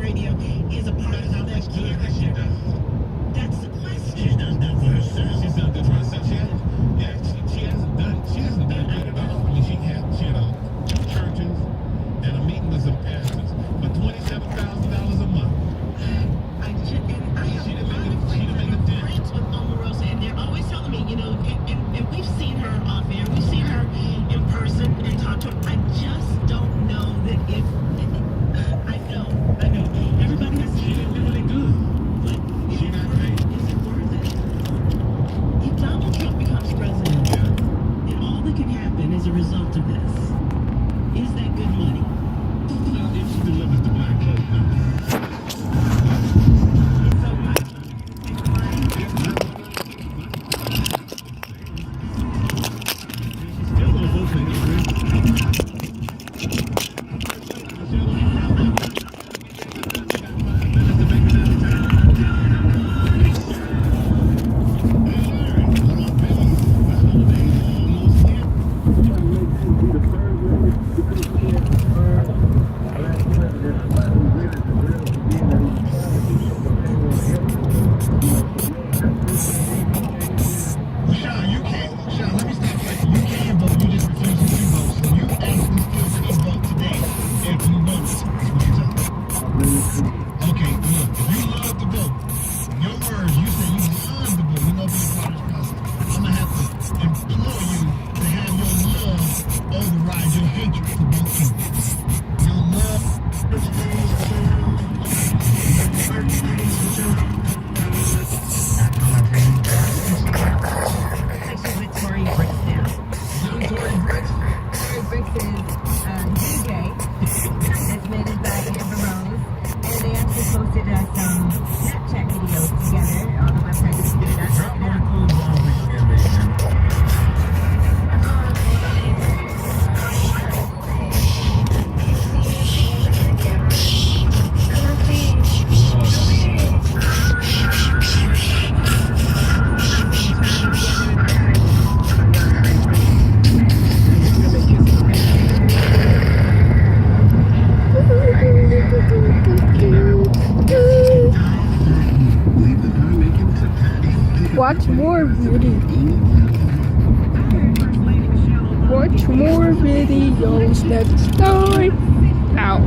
radio is a part of how that character. That's the question. She's done that for herself. She's done good for herself. She hasn't done good at all. I mean, she had two churches and a meeting with some pastors for $27,000 a month. I have She a didn't lot make of a dent. friends with Omarosa, and they're always telling me, and we've seen her off air, we've seen her in person and talked to her. I just don't know that if I know. Everybody has She did really good. but She not paid. is it worth it? If Donald Trump becomes president, Yeah. and all that can happen as a result of this, is that good money? Well, if she delivers the black vote, no. So much. Still gonna vote for Hillary. Okay, look, if you love to vote, your words, you say you love to vote, you know being part of this process. I'm gonna have to implore you to have your love override your hatred to vote too. Your love. Actually, with Tory Bricks now. Young Tory Bricks. Tory Bricks is DJ that's made his back Amber Rose, and they actually posted some Snapchat videos together on the website. You can do that. Drop one of the cool bombs for you, man. Watch more videos next time. Out.